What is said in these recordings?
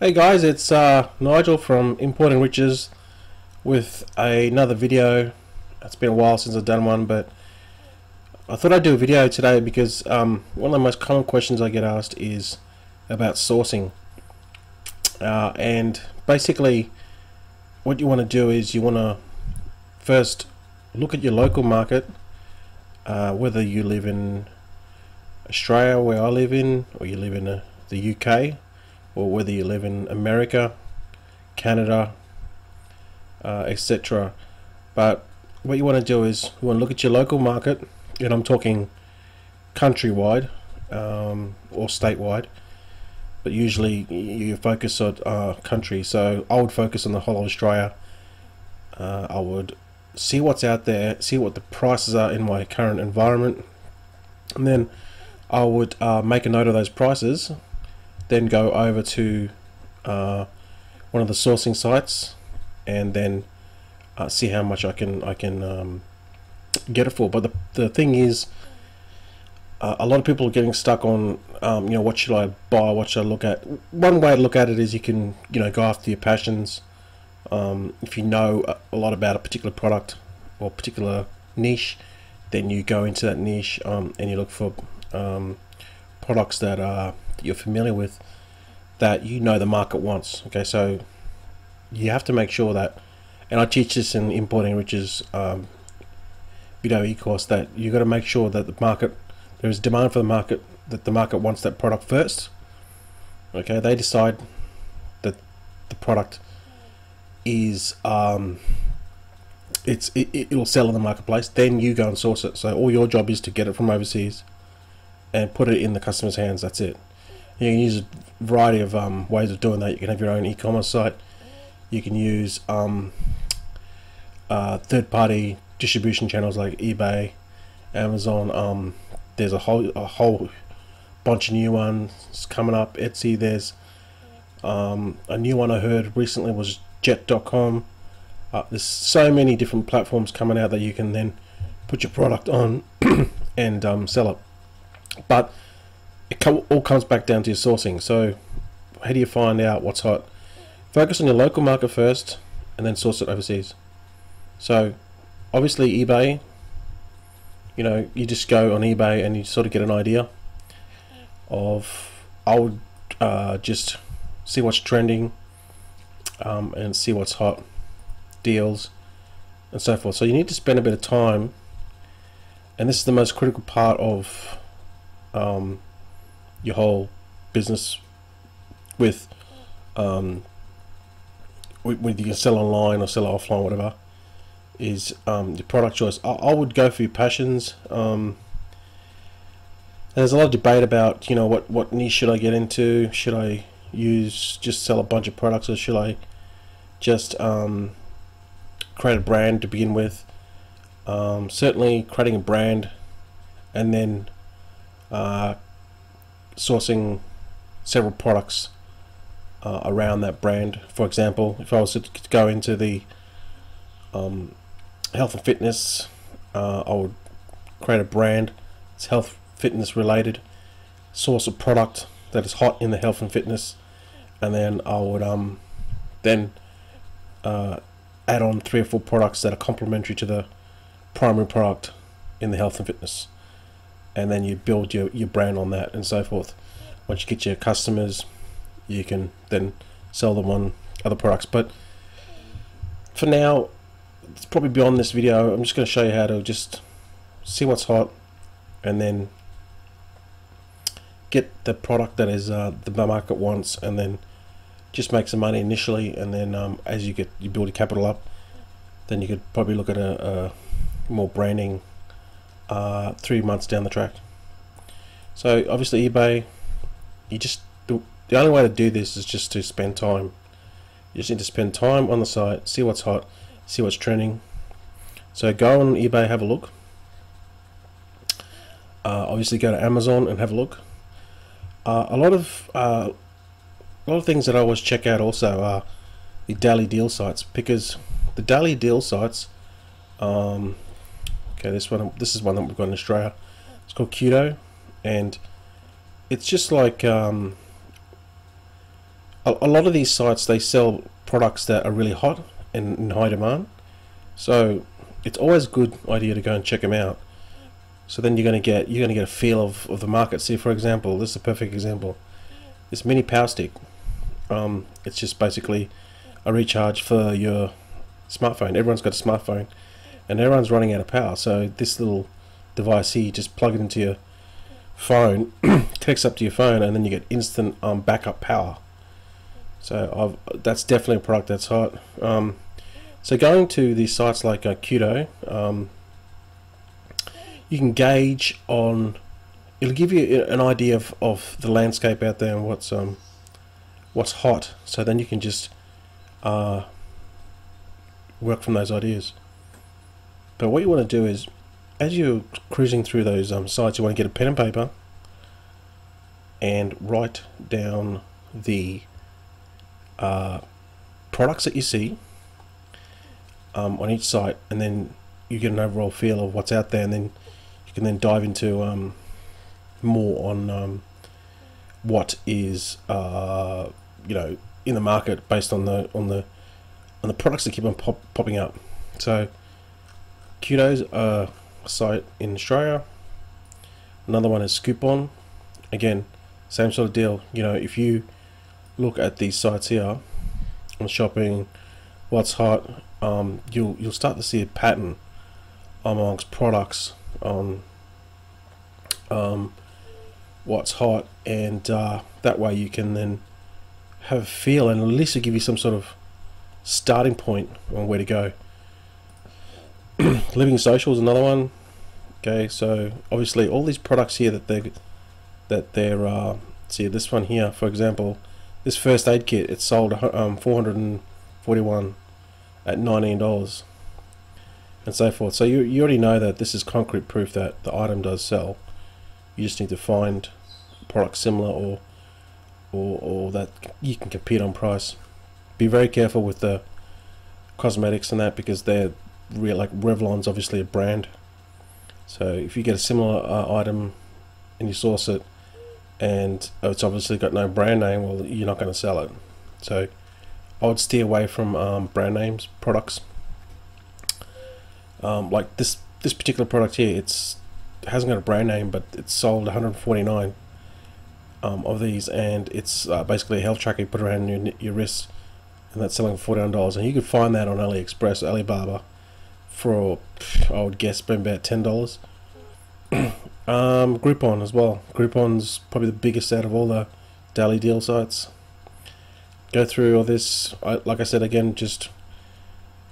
Hey guys, it's Nigel from Importing Riches with another video. It's been a while since I've done one, but I thought I'd do a video today because one of the most common questions I get asked is about sourcing. And basically what you want to do is you want to first look at your local market, whether you live in Australia, where I live in, or you live in the UK, or whether you live in America, Canada, etc. But what you want to do is you want to look at your local market, and I'm talking countrywide or statewide, but usually you focus on country. So I would focus on the whole of Australia. I would see what's out there, see what the prices are in my current environment, and then I would make a note of those prices, then go over to one of the sourcing sites, and then see how much I can get it for. But the thing is, a lot of people are getting stuck on what should I buy, what should I look at. One way to look at it is you can go after your passions. If you know a lot about a particular product or particular niche, then you go into that niche and you look for products that you're familiar with, that the market wants. Okay, so you have to make sure that, and I teach this in Importing Riches video e-course, that you got to make sure that there is demand for the market, that the market wants that product first. Okay, they decide that the product is it'll sell in the marketplace, then you go and source it. So all your job is to get it from overseas and put it in the customer's hands. That's it. You can use a variety of ways of doing that. You can have your own e-commerce site. You can use third-party distribution channels like eBay, Amazon. There's a whole bunch of new ones coming up. Etsy. There's a new one I heard recently was Jet.com. There's so many different platforms coming out that you can then put your product on and sell it. But it all comes back down to your sourcing. So how do you find out what's hot? Focus on your local market first, and then source it overseas. So obviously eBay, you just go on eBay and you sort of get an idea of, I would just see what's trending and see what's hot, deals and so forth. So you need to spend a bit of time, and this is the most critical part of your whole business with you can sell online or sell offline, whatever, is your product choice. I would go for your passions. There's a lot of debate about what niche should I get into. Should I just sell a bunch of products, or should I just create a brand to begin with? Certainly creating a brand and then sourcing several products around that brand. For example, if I was to go into the health and fitness, I would create a brand that's health fitness related, source a product that is hot in the health and fitness, and then I would add on 3 or 4 products that are complementary to the primary product in the health and fitness, and then you build your brand on that and so forth. Once you get your customers, you can then sell them on other products. But for now, it's probably beyond this video. I'm just going to show you how to just see what's hot and then get the product that is the market wants, and then just make some money initially, and then as you build your capital up, then you could probably look at a more branding 3 months down the track. So obviously eBay, the only way to do this is just to spend time. You just need to spend time on the site, see what's hot, see what's trending. So go on eBay, have a look. Obviously go to Amazon and have a look. A lot of things that I always check out also are the daily deal sites, because the daily deal sites, okay, this is one that we've got in Australia. It's called Kudo, and it's just like a a lot of these sites, they sell products that are really hot and in high demand, so it's always a good idea to go and check them out. So then you're gonna get a feel of the market. See, for example, this is a perfect example. This mini power stick, it's just basically a recharge for your smartphone. Everyone's got a smartphone and everyone's running out of power, so this little device here, you just plug it into your phone, connects up to your phone, and then you get instant backup power. So that's definitely a product that's hot. So going to these sites like Kudo, you can gauge on, it'll give you an idea of the landscape out there and what's hot, so then you can just work from those ideas. But what you want to do is, as you're cruising through those sites, you want to get a pen and paper and write down the products that you see on each site, and then you get an overall feel of what's out there, and then you can then dive into more on what is you know, in the market based on the products that keep on popping up. So Kudo's a site in Australia. Another one is Scoopon. Again, same sort of deal. You know, if you look at these sites here on shopping, what's hot, you'll start to see a pattern amongst products on what's hot, and that way you can then have a feel, and at least it'll give you some sort of starting point on where to go. Living Social is another one. Okay, so obviously all these products here that they're see this one here, for example, this first aid kit, it's sold $441 at $19 and so forth. So you already know that this is concrete proof that the item does sell. You just need to find products similar or that you can compete on price. Be very careful with the cosmetics and that, because they're real, like Revlon's obviously a brand. So if you get a similar item and you source it and it's obviously got no brand name, well, you're not going to sell it. So I would steer away from brand names products. Like this particular product here, it hasn't got a brand name, but it's sold 149 of these, and it's basically a health tracker you put around your wrist, and that's selling for $49. And you can find that on AliExpress, Alibaba, for I would guess about $10. Groupon as well. Groupon's probably the biggest out of all the daily deal sites. Go through all this. Like I said again,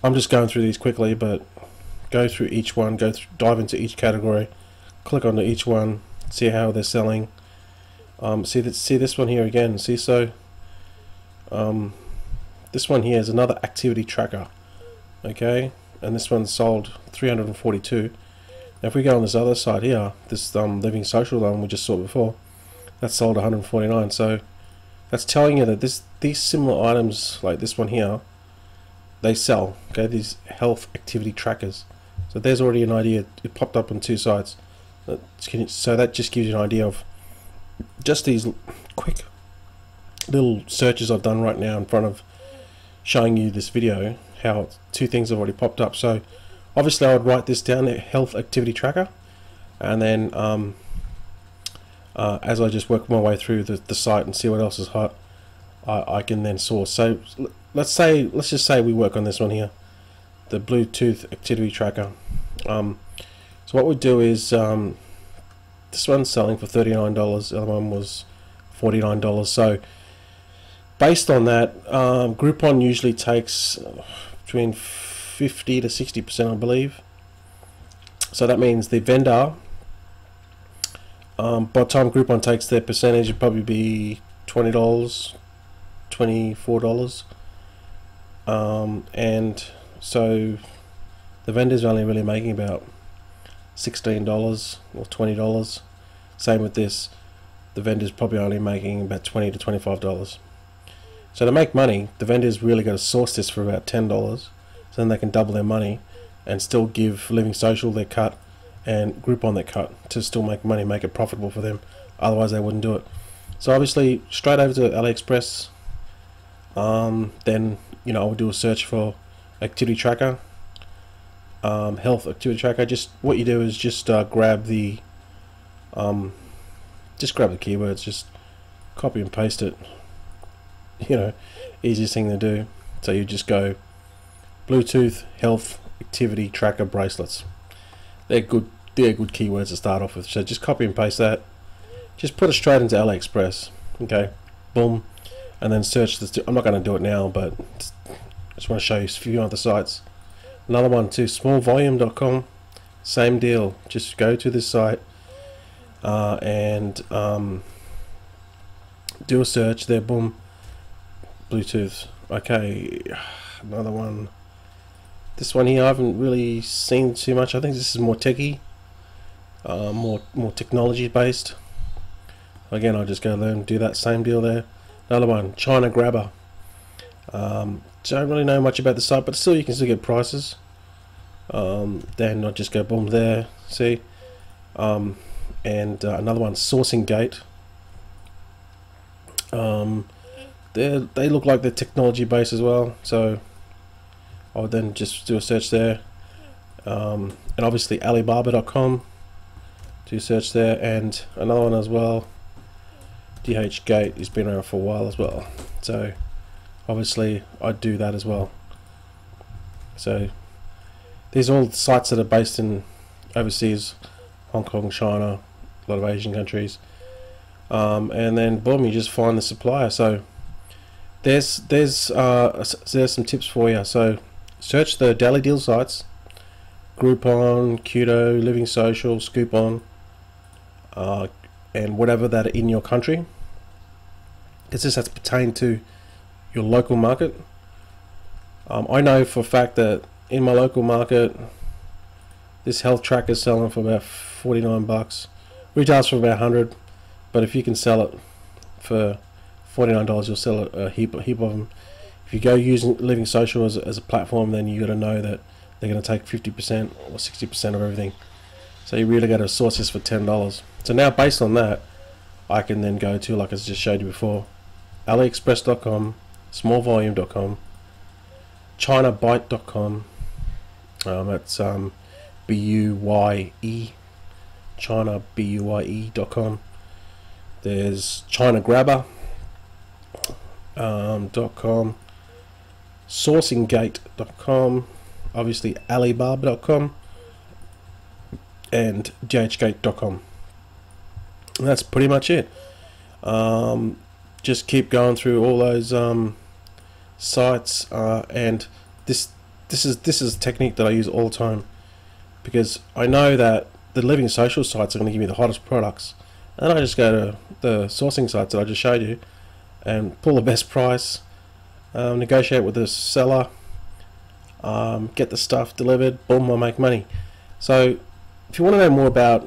I'm just going through these quickly, but go through each one, dive into each category, click onto each one, see how they're selling. See this one here again. See, so this one here is another activity tracker. Okay, and this one's sold 342. Now if we go on this other side here, this Living Social one we just saw before, that's sold 149. So that's telling you that these similar items like this one here, they sell. Okay, these health activity trackers. So there's already an idea. It popped up on two sites. So that just gives you an idea of just these quick little searches I've done right now in front of showing you this video, how two things have already popped up. So obviously I would write this down, a health activity tracker, and then as I just work my way through the site and see what else is hot, I can then source. So let's just say we work on this one here, the Bluetooth activity tracker. So what we do is this one's selling for $39, the other one was $49. So based on that, Groupon usually takes between 50 to 60%, I believe. So that means the vendor, by the time Groupon takes their percentage, it'd probably be $20, $24. And so the vendor's only really making about $16 or $20. Same with this, the vendor's probably only making about $20 to $25. So to make money, the vendor's really got to source this for about $10, so then they can double their money and still give Living Social their cut and Groupon their cut to still make money, make it profitable for them. Otherwise they wouldn't do it. So obviously straight over to AliExpress, Then I would do a search for activity tracker, health activity tracker. Just what you do is just grab the keywords, just copy and paste it. Easiest thing to do. So you just go Bluetooth health activity tracker bracelets. They're good keywords to start off with. So just copy and paste that. Just put it straight into AliExpress. Okay, boom, and then search this. I'm not going to do it now, but I just want to show you a few other sites. Another one too, smallvolume.com. Same deal. Just go to this site and do a search there. Boom, Bluetooth. Okay, another one. This one here I haven't really seen too much. I think this is more techie, more technology based. Again, I'll just go there and do that same deal there. Another one, China Grabber. Don't really know much about the site, but still you can still get prices. Then I'll just go boom there. See, and another one, Sourcing Gate. They look like they're technology based as well, so I would then just do a search there, and obviously Alibaba.com, do a search there, and another one as well, DH Gate, has been around for a while as well, so obviously I'd do that as well. So these are all sites that are based in overseas, Hong Kong, China, a lot of Asian countries, and then boom, you just find the supplier. So there's some tips for you. So search the daily deal sites, Groupon, Qdo, Living Social, Scoopon, and whatever that are in your country, because this has to pertain to your local market. I know for a fact that in my local market, this health tracker is selling for about 49 bucks. Retails for about 100, but if you can sell it for $49, you'll sell a heap of them. If you go using Living Social as a platform, then you got to know that they're going to take 50% or 60% of everything. So you really got to source this for $10. So now, based on that, I can then go to, like I just showed you before, AliExpress.com, smallvolume.com, ChinaByte.com. That's B-U-Y-E, ChinaBuye.com. There's ChinaGrabber.com, SourcingGate.com, obviously Alibaba.com, and DHGate.com. And that's pretty much it. Just keep going through all those sites, and this is a technique that I use all the time, because I know that the Living Social sites are going to give me the hottest products, and I just go to the sourcing sites that I just showed you and pull the best price, negotiate with the seller, get the stuff delivered, boom, I make money. So if you want to know more about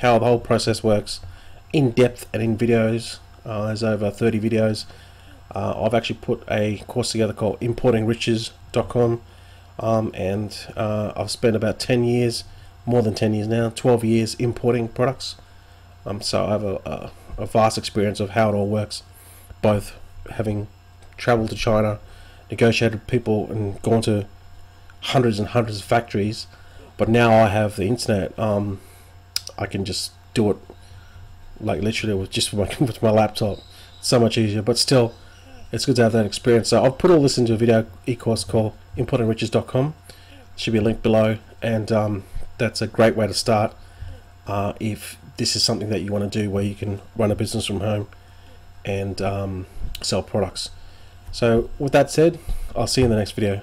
how the whole process works in depth and in videos, there's over 30 videos. I've actually put a course together called importingriches.com, and I've spent about 10 years, more than 10 years now, 12 years importing products. So I have a vast experience of how it all works, both having traveled to China, negotiated with people, and gone to hundreds and hundreds of factories. But now I have the internet. I can just do it like literally with my laptop. So much easier, but still it's good to have that experience. So I've put all this into a video e-course called importingriches.com. Should be a link below, and that's a great way to start if this is something that you want to do, where you can run a business from home and sell products. So with that said, I'll see you in the next video.